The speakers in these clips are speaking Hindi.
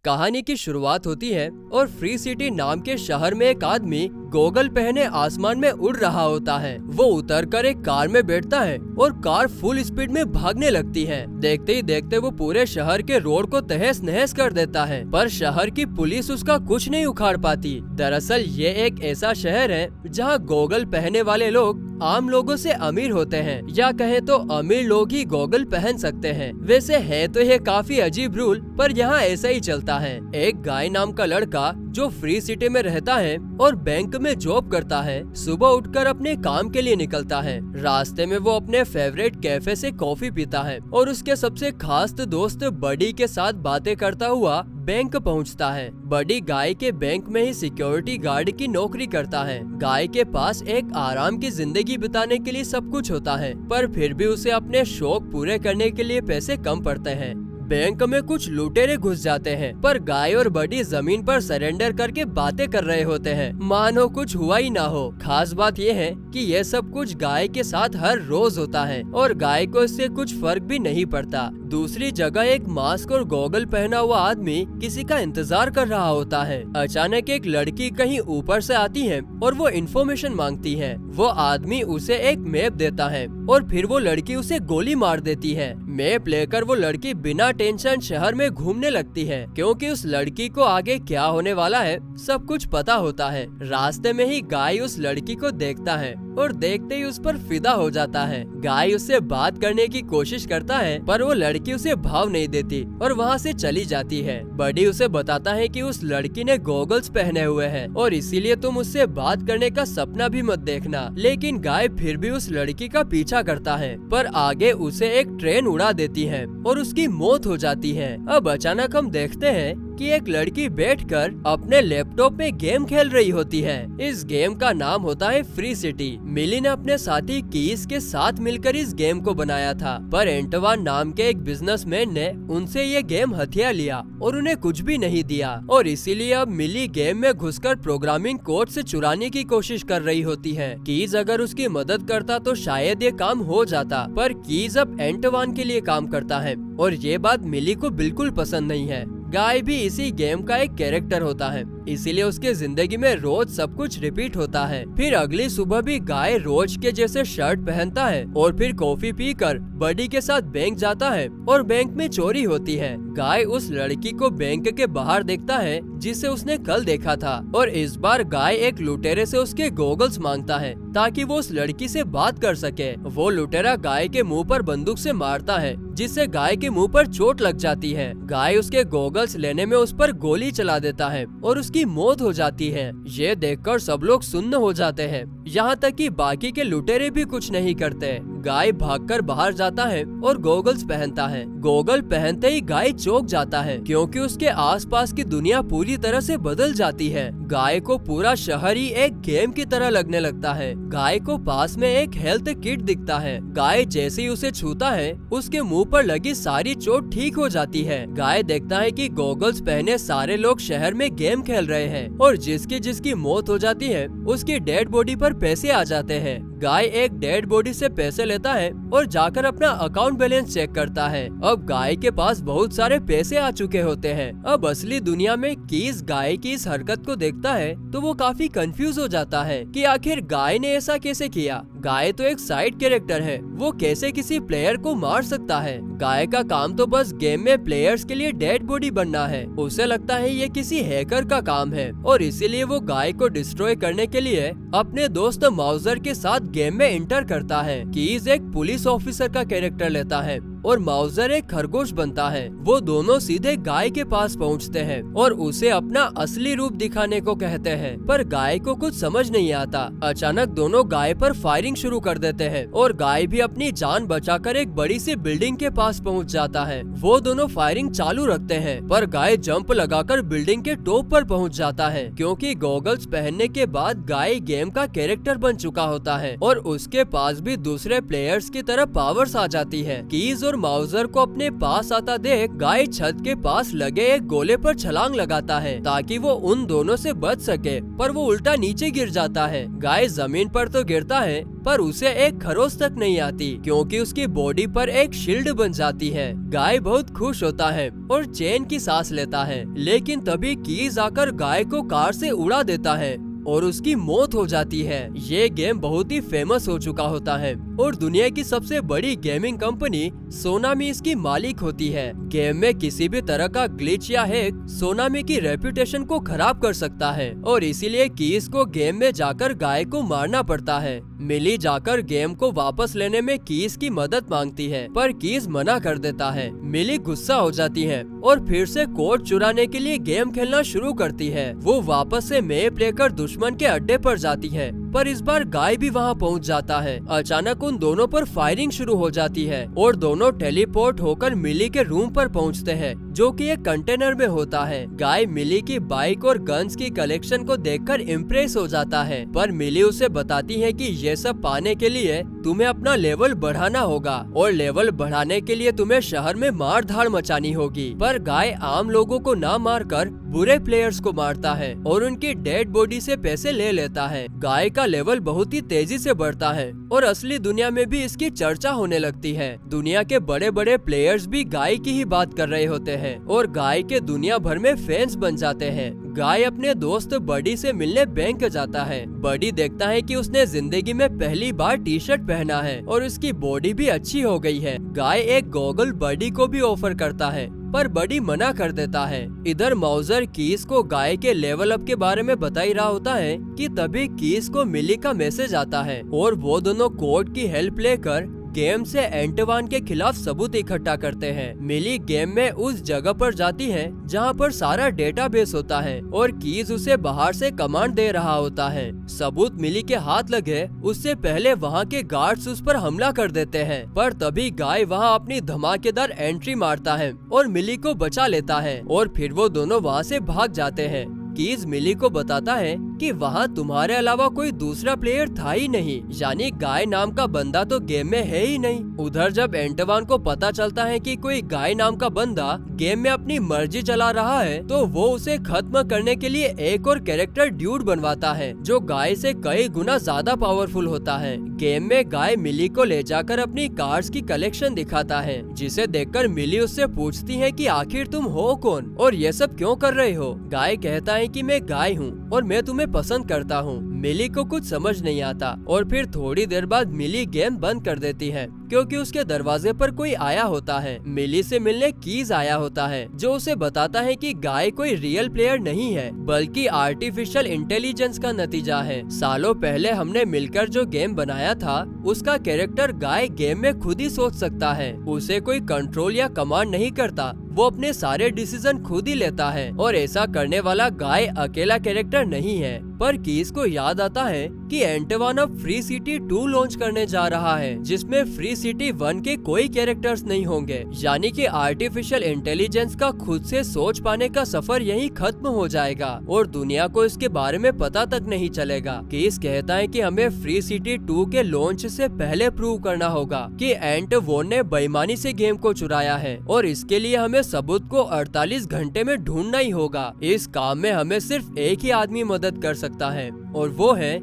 कहानी की शुरुआत होती है और फ्री सिटी नाम के शहर में एक आदमी गोगल पहने आसमान में उड़ रहा होता है। वो उतरकर एक कार में बैठता है और कार फुल स्पीड में भागने लगती है। देखते ही देखते वो पूरे शहर के रोड को तहस नहस कर देता है, पर शहर की पुलिस उसका कुछ नहीं उखाड़ पाती। दरअसल ये एक ऐसा शहर है जहाँ गोगल पहने वाले लोग आम लोगों से अमीर होते हैं, या कहें तो अमीर लोग ही गोगल पहन सकते हैं। वैसे है तो ये काफी अजीब रूल, पर यहाँ ऐसा ही चलता है। एक गाय नाम का लड़का जो फ्री सिटी में रहता है और बैंक में जॉब करता है, सुबह उठकर अपने काम के लिए निकलता है। रास्ते में वो अपने फेवरेट कैफे से कॉफी पीता है और उसके सबसे खास दोस्त बडी के साथ बातें करता हुआ बैंक पहुंचता है। बडी गाय के बैंक में ही सिक्योरिटी गार्ड की नौकरी करता है। गाय के पास एक आराम की जिंदगी बिताने के लिए सब कुछ होता है, पर फिर भी उसे अपने शौक पूरे करने के लिए पैसे कम पड़ते हैं। बैंक में कुछ लुटेरे घुस जाते हैं, पर गाय और बडी जमीन पर सरेंडर करके बातें कर रहे होते हैं, मानो कुछ हुआ ही ना हो। खास बात यह है कि यह सब कुछ गाय के साथ हर रोज होता है और गाय को इससे कुछ फर्क भी नहीं पड़ता। दूसरी जगह एक मास्क और गॉगल पहना हुआ आदमी किसी का इंतजार कर रहा होता है। अचानक एक लड़की कहीं ऊपर से आती है और वो इन्फॉर्मेशन मांगती है। वो आदमी उसे एक मैप देता है और फिर वो लड़की उसे गोली मार देती है। मैप लेकर वो लड़की बिना टेंशन शहर में घूमने लगती है, क्योंकि उस लड़की को आगे क्या होने वाला है सब कुछ पता होता है। रास्ते में ही गाय उस लड़की को देखता है और देखते ही उस पर फिदा हो जाता है। गाय उससे बात करने की कोशिश करता है, पर वो लड़की उसे भाव नहीं देती और वहाँ से चली जाती है। बडी उसे बताता है कि उस लड़की ने गॉगल्स पहने हुए हैं और इसीलिए तुम उससे बात करने का सपना भी मत देखना। लेकिन गाय फिर भी उस लड़की का पीछा करता है, पर आगे उसे एक ट्रेन उड़ा देती है और उसकी मौत हो जाती है। अब अचानक हम देखते हैं कि एक लड़की बैठकर अपने लैपटॉप में गेम खेल रही होती है। इस गेम का नाम होता है फ्री सिटी। मिली ने अपने साथी कीस के साथ मिलकर इस गेम को बनाया था, पर एंटवान नाम के एक बिजनेसमैन ने उनसे ये गेम हथिया लिया और उन्हें कुछ भी नहीं दिया, और इसीलिए अब मिली गेम में घुसकर प्रोग्रामिंग कोड से चुराने की कोशिश कर रही होती है। कीज अगर उसकी मदद करता तो शायद ये काम हो जाता, पर कीज अब एंटवान के लिए काम करता है और ये बात मिली को बिल्कुल पसंद नहीं है। गाय भी इसी गेम का एक कैरेक्टर होता है, इसीलिए उसके जिंदगी में रोज सब कुछ रिपीट होता है। फिर अगली सुबह भी गाय रोज के जैसे शर्ट पहनता है और फिर कॉफी पीकर बडी के साथ बैंक जाता है और बैंक में चोरी होती है। गाय उस लड़की को बैंक के बाहर देखता है जिसे उसने कल देखा था, और इस बार गाय एक लुटेरे से उसके गॉगल्स मांगता है ताकि वो उस लड़की से बात कर सके। वो लुटेरा गाय के मुंह पर बंदूक से मारता है, जिससे गाय के मुंह पर चोट लग जाती है। गाय उसके गॉगल्स लेने में उस पर गोली चला देता है और उसकी मौत हो जाती है। ये देखकर सब लोग सुन्न हो जाते हैं, यहाँ तक कि बाकी के लुटेरे भी कुछ नहीं करते। गाय भागकर बाहर जाता है और गॉगल्स पहनता है। गॉगल पहनते ही गाय चौंक जाता है, क्योंकि उसके आसपास की दुनिया पूरी तरह से बदल जाती है। गाय को पूरा शहर ही एक गेम की तरह लगने लगता है। गाय को पास में एक हेल्थ किट दिखता है। गाय जैसे ही उसे छूता है उसके मुंह पर लगी सारी चोट ठीक हो जाती है। गाय देखता है कि गॉगल्स पहने सारे लोग शहर में गेम खेल रहे हैं और जिसकी मौत हो जाती है उसकी डेड बॉडी पर पैसे आ जाते हैं। गाय एक डेड बॉडी से पैसे लेता है और जाकर अपना अकाउंट बैलेंस चेक करता है। अब गाय के पास बहुत सारे पैसे आ चुके होते हैं। अब असली दुनिया में कीस गाय की इस हरकत को देखता है तो वो काफी कंफ्यूज हो जाता है कि आखिर गाय ने ऐसा कैसे किया। गाय तो एक साइड कैरेक्टर है, वो कैसे किसी प्लेयर को मार सकता है। गाय का काम तो बस गेम में प्लेयर्स के लिए डेड बॉडी बनना है। उसे लगता है ये किसी हैकर का काम है और इसीलिए वो गाय को डिस्ट्रॉय करने के लिए अपने दोस्त माउजर के साथ गेम में एंटर करता है। कीज एक पुलिस ऑफिसर का कैरेक्टर लेता है और माउजर एक खरगोश बनता है। वो दोनों सीधे गाय के पास पहुंचते हैं और उसे अपना असली रूप दिखाने को कहते हैं, पर गाय को कुछ समझ नहीं आता। अचानक दोनों गाय पर फायरिंग शुरू कर देते हैं और गाय भी अपनी जान बचाकर एक बड़ी सी बिल्डिंग के पास पहुंच जाता है। वो दोनों फायरिंग चालू रखते हैं, पर गाय जंप लगाकर बिल्डिंग के टॉप पर पहुंच जाता है, क्योंकि गॉगल्स पहनने के बाद गाय गेम गेम का कैरेक्टर बन चुका होता है और उसके पास भी दूसरे प्लेयर्स की तरह पावर्स आ जाती है। कीज और माउजर को अपने पास आता देख गाय छत के पास लगे एक गोले पर छलांग लगाता है ताकि वो उन दोनों से बच सके, पर वो उल्टा नीचे गिर जाता है। गाय जमीन पर तो गिरता है पर उसे एक खरोच तक नहीं आती क्योंकि उसकी बॉडी पर एक शील्ड बन जाती है। गाय बहुत खुश होता है और चैन की सांस लेता है, लेकिन तभी कीज आकर गाय को कार से उड़ा देता है और उसकी मौत हो जाती है। ये गेम बहुत ही फेमस हो चुका होता है और दुनिया की सबसे बड़ी गेमिंग कंपनी सोनामी इसकी मालिक होती है। गेम में किसी भी तरह का ग्लिच या हैक सोनामी की रेपुटेशन को खराब कर सकता है और इसीलिए कीज को गेम में जाकर गाय को मारना पड़ता है। मिली जाकर गेम को वापस लेने में कीज की मदद मांगती है पर कीज मना कर देता है। मिली गुस्सा हो जाती है और फिर से कोड चुराने के लिए गेम खेलना शुरू करती है। वो वापस से मैप लेकर दुश्मन के अड्डे पर जाती है पर इस बार गाय भी वहाँ पहुँच जाता है। अचानक उन दोनों पर फायरिंग शुरू हो जाती है और दोनों टेलीपोर्ट होकर मिली के रूम पर पहुँचते हैं जो कि एक कंटेनर में होता है। गाय मिली की बाइक और गन्स की कलेक्शन को देखकर इम्प्रेस हो जाता है पर मिली उसे बताती है कि ये सब पाने के लिए तुम्हें अपना लेवल बढ़ाना होगा और लेवल बढ़ाने के लिए तुम्हें शहर में मार धाड़ मचानी होगी। पर गाय आम लोगों को ना मारकर बुरे प्लेयर्स को मारता है और उनकी डेड बॉडी से पैसे ले लेता है। गाय का लेवल बहुत ही तेजी से बढ़ता है और असली दुनिया में भी इसकी चर्चा होने लगती है। दुनिया के बड़े बड़े प्लेयर्स भी गाय की ही बात कर रहे होते हैं और गाय के दुनिया भर में फैंस बन जाते हैं। गाय अपने दोस्त बडी से मिलने बैंक जाता है। बडी देखता है कि उसने जिंदगी में पहली बार टी शर्ट पहना है और उसकी बॉडी भी अच्छी हो गई है। गाय एक गॉगल बडी को भी ऑफर करता है पर बडी मना कर देता है। इधर माउजर कीज को गाय के लेवल अप के बारे में बता ही रहा होता है कि तभी कीज को मिली का मैसेज आता है और वो दोनों कोड की हेल्प लेकर गेम से एंटवान के खिलाफ सबूत इकट्ठा करते हैं। मिली गेम में उस जगह पर जाती है जहां पर सारा डेटाबेस होता है और कीज उसे बाहर से कमांड दे रहा होता है। सबूत मिली के हाथ लगे उससे पहले वहां के गार्ड्स उस पर हमला कर देते हैं पर तभी गाय वहां अपनी धमाकेदार एंट्री मारता है और मिली को बचा लेता है और फिर वो दोनों वहां से भाग जाते हैं। कीज मिली को बताता है कि वहाँ तुम्हारे अलावा कोई दूसरा प्लेयर था ही नहीं, यानी गाय नाम का बंदा तो गेम में है ही नहीं। उधर जब एंटवान को पता चलता है कि कोई गाय नाम का बंदा गेम में अपनी मर्जी चला रहा है तो वो उसे खत्म करने के लिए एक और कैरेक्टर ड्यूड बनवाता है जो गाय से कई गुना ज्यादा पावरफुल होता है। गेम में गाय मिली को ले जाकर अपनी कार्ड्स की कलेक्शन दिखाता है जिसे देखकर मिली उससे पूछती है कि आखिर तुम हो कौन और ये सब क्यों कर रहे हो। गाय कहता है कि मैं गाय हूँ और मैं तुम्हें पसंद करता हूँ। मिली को कुछ समझ नहीं आता और फिर थोड़ी देर बाद मिली गेम बंद कर देती है क्योंकि उसके दरवाजे पर कोई आया होता है। मिली से मिलने कीज आया होता है जो उसे बताता है कि गाय कोई रियल प्लेयर नहीं है बल्कि आर्टिफिशियल इंटेलिजेंस का नतीजा है। सालों पहले हमने मिलकर जो गेम बनाया था उसका कैरेक्टर गाय गेम में खुद ही सोच सकता है। उसे कोई कंट्रोल या कमांड नहीं करता, वो अपने सारे डिसीजन खुद ही लेता है और ऐसा करने वाला गाय अकेला कैरेक्टर नहीं है। पर कीज को याद आता है कि एंटवान अब फ्री सिटी 2 लॉन्च करने जा रहा है जिसमें फ्री सिटी 1 के कोई कैरेक्टर्स नहीं होंगे, यानी कि आर्टिफिशियल इंटेलिजेंस का खुद से सोच पाने का सफर यहीं खत्म हो जाएगा और दुनिया को इसके बारे में पता तक नहीं चलेगा। कीज कहता है कि हमें फ्री सिटी 2 के लॉन्च से पहले प्रूव करना होगा कि एंटवान ने बेईमानी से गेम को चुराया है और इसके लिए हमें सबूत को 48 घंटे में ढूंढना ही होगा। इस काम में हमें सिर्फ एक ही आदमी मदद कर सकता है और वो है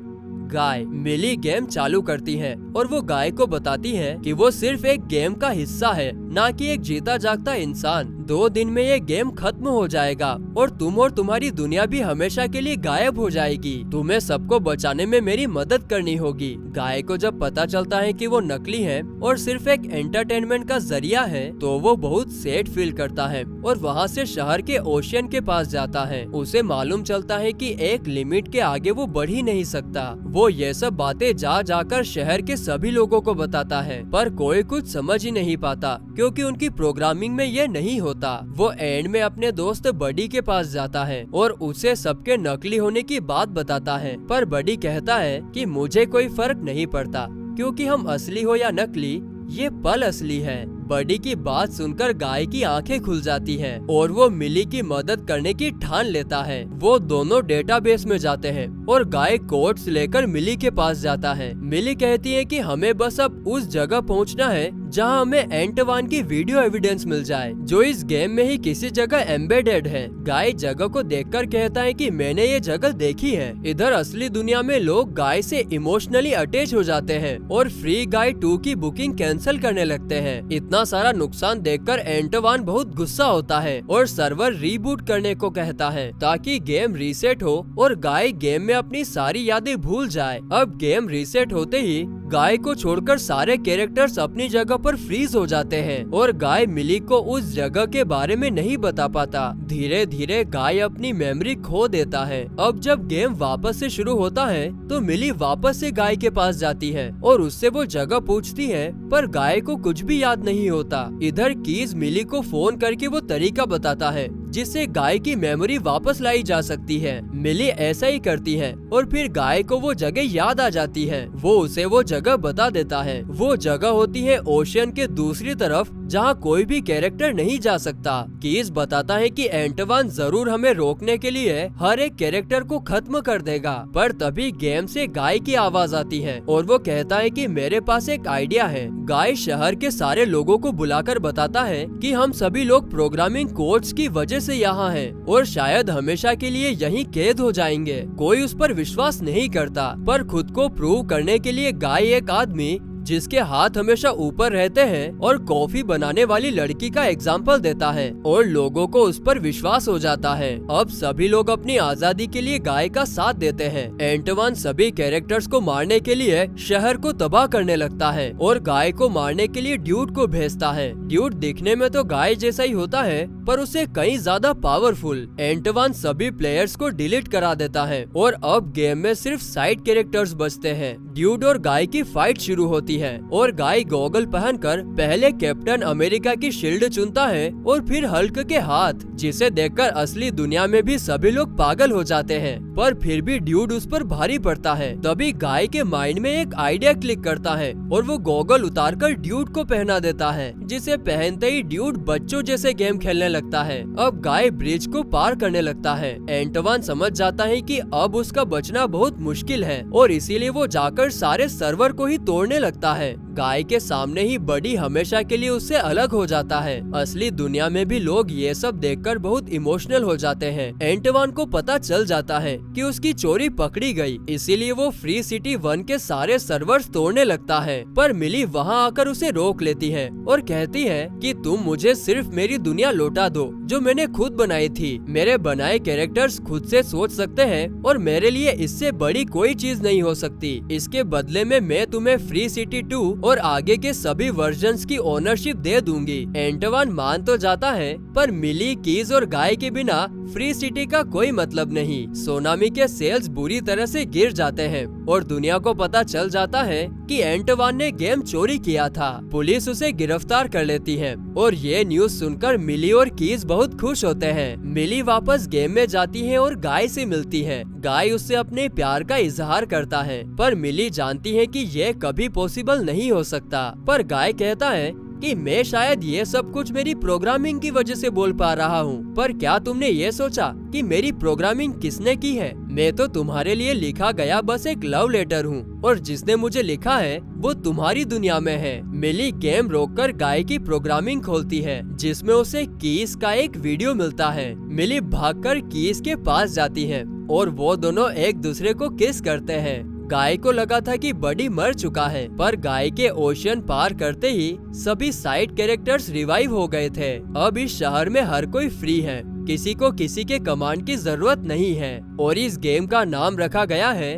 गाय। मिली गेम चालू करती है और वो गाय को बताती है कि वो सिर्फ एक गेम का हिस्सा है, ना कि एक जीता जागता इंसान। 2 दिन में ये गेम खत्म हो जाएगा और तुम और तुम्हारी दुनिया भी हमेशा के लिए गायब हो जाएगी। तुम्हें सबको बचाने में मेरी मदद करनी होगी। गाय को जब पता चलता है कि वो नकली है और सिर्फ एक एंटरटेनमेंट का जरिया है तो वो बहुत सैड फील करता है और वहाँ से शहर के ओशियन के पास जाता है। उसे मालूम चलता है कि एक लिमिट के आगे वो बढ़ ही नहीं सकता। वो ये सब बातें जा जाकर शहर के सभी लोगों को बताता है पर कोई कुछ समझ ही नहीं पाता क्योंकि उनकी प्रोग्रामिंग में ये नहीं होता। वो एंड में अपने दोस्त बडी के पास जाता है और उसे सबके नकली होने की बात बताता है पर बडी कहता है कि मुझे कोई फर्क नहीं पड़ता क्योंकि हम असली हो या नकली ये पल असली है। बडी की बात सुनकर गाय की आंखें खुल जाती हैं और वो मिली की मदद करने की ठान लेता है। वो दोनों डेटाबेस में जाते हैं और गाय कोड्स लेकर मिली के पास जाता है। मिली कहती है कि हमें बस अब उस जगह पहुंचना है जहां हमें एंटवान की वीडियो एविडेंस मिल जाए, जो इस गेम में ही किसी जगह एम्बेडेड है। गाय जगह को देखकर कहता है कि मैंने ये जगह देखी है। इधर असली दुनिया में लोग गाय से इमोशनली अटैच हो जाते हैं और फ्री गाय 2 की बुकिंग कैंसिल करने लगते हैं। इतना सारा नुकसान देखकर एंटवान बहुत गुस्सा होता है और सर्वर रीबूट करने को कहता है ताकि गेम रीसेट हो और गाय गेम में अपनी सारी यादें भूल जाए। अब गेम रीसेट होते ही गाय को छोड़कर सारे कैरेक्टर्स अपनी जगह पर फ्रीज हो जाते हैं और गाय मिली को उस जगह के बारे में नहीं बता पाता। धीरे धीरे गाय अपनी मेमोरी खो देता है। अब जब गेम वापस से शुरू होता है तो मिली वापस से गाय के पास जाती है और उससे वो जगह पूछती है, पर गाय को कुछ भी याद नहीं होता। इधर कीज मिली को फोन करके वो तरीका बताता है जिससे गाय की मेमोरी वापस लाई जा सकती है। मिली ऐसा ही करती है और फिर गाय को वो जगह याद आ जाती है। वो उसे वो जगह बता देता है। वो जगह होती है ओशियन के दूसरी तरफ जहाँ कोई भी कैरेक्टर नहीं जा सकता। कीज बताता है कि एंटवान जरूर हमें रोकने के लिए हर एक कैरेक्टर को खत्म कर देगा, पर तभी गेम से गाय की आवाज आती है और वो कहता है कि मेरे पास एक आइडिया है। गाय शहर के सारे लोगों को बुलाकर बताता है कि हम सभी लोग प्रोग्रामिंग कोड्स की वजह से यहाँ हैं और शायद हमेशा के लिए यहीं कैद हो जाएंगे। कोई उस पर विश्वास नहीं करता, पर खुद को प्रूव करने के लिए गाय एक आदमी जिसके हाथ हमेशा ऊपर रहते हैं और कॉफी बनाने वाली लड़की का एग्जाम्पल देता है और लोगों को उस पर विश्वास हो जाता है। अब सभी लोग अपनी आजादी के लिए गाय का साथ देते हैं। एंटवान सभी कैरेक्टर्स को मारने के लिए शहर को तबाह करने लगता है और गाय को मारने के लिए ड्यूड को भेजता है। ड्यूड दिखने में तो गाय जैसा ही होता है, पर उसे कहीं ज्यादा पावरफुल। एंटवान सभी प्लेयर्स को डिलीट करा देता है और अब गेम में सिर्फ साइड कैरेक्टर्स बचते हैं। ड्यूड और गाय की फाइट शुरू होती है और गाय गॉगल पहनकर पहले कैप्टन अमेरिका की शील्ड चुनता है और फिर हल्क के हाथ, जिसे देखकर असली दुनिया में भी सभी लोग पागल हो जाते हैं, पर फिर भी ड्यूड उस पर भारी पड़ता है। तभी गाय के माइंड में एक आइडिया क्लिक करता है और वो गॉगल उतारकर ड्यूड को पहना देता है, जिसे पहनते ही ड्यूड बच्चों जैसे गेम खेलने लगता है। अब गाय ब्रिज को पार करने लगता है। एंटवान समझ जाता है कि अब उसका बचना बहुत मुश्किल है और इसीलिए वो जाकर सारे सर्वर को ही तोड़ने लगता है। गाय के सामने ही बडी हमेशा के लिए उससे अलग हो जाता है। असली दुनिया में भी लोग ये सब देखकर बहुत इमोशनल हो जाते हैं। एंटवान को पता चल जाता है कि उसकी चोरी पकड़ी गई, इसीलिए वो फ्री सिटी 1 के सारे सर्वर्स तोड़ने लगता है, पर मिली वहाँ आकर उसे रोक लेती है और कहती है कि तुम मुझे सिर्फ मेरी दुनिया लौटा दो जो मैंने खुद बनाई थी। मेरे बनाए कैरेक्टर्स खुद से सोच सकते हैं और मेरे लिए इससे बड़ी कोई चीज नहीं हो सकती। इसके बदले में मैं तुम्हें फ्री सिटी 2 और आगे के सभी वर्जन्स की ओनरशिप दे दूंगी। एंटवान मान तो जाता है, पर मिली, कीज और गाय के बिना फ्री सिटी का कोई मतलब नहीं। सोनामी के सेल्स बुरी तरह से गिर जाते हैं और दुनिया को पता चल जाता है कि एंटवान ने गेम चोरी किया था। पुलिस उसे गिरफ्तार कर लेती है और ये न्यूज सुनकर मिली और कीज बहुत खुश होते हैं। मिली वापस गेम में जाती है और गाय से मिलती है। गाय उससे अपने प्यार का इजहार करता है, पर मिली जानती है कि ये कभी पॉसिबल नहीं हो सकता। पर गाय कहता है कि मैं शायद ये सब कुछ मेरी प्रोग्रामिंग की वजह से बोल पा रहा हूँ, पर क्या तुमने ये सोचा कि मेरी प्रोग्रामिंग किसने की है? मैं तो तुम्हारे लिए लिखा गया बस एक लव लेटर हूँ और जिसने मुझे लिखा है वो तुम्हारी दुनिया में है। मिली गेम रोककर गाय की प्रोग्रामिंग खोलती है, जिसमें उसे कीस का एक वीडियो मिलता है। मिली भागकर कीस के पास जाती है और वो दोनों एक दूसरे को किस करते हैं। गाय को लगा था कि बडी मर चुका है, पर गाय के ओशियन पार करते ही सभी साइड कैरेक्टर्स रिवाइव हो गए थे। अब इस शहर में हर कोई फ्री है, किसी को किसी के कमांड की जरूरत नहीं है और इस गेम का नाम रखा गया है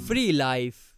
फ्री लाइफ।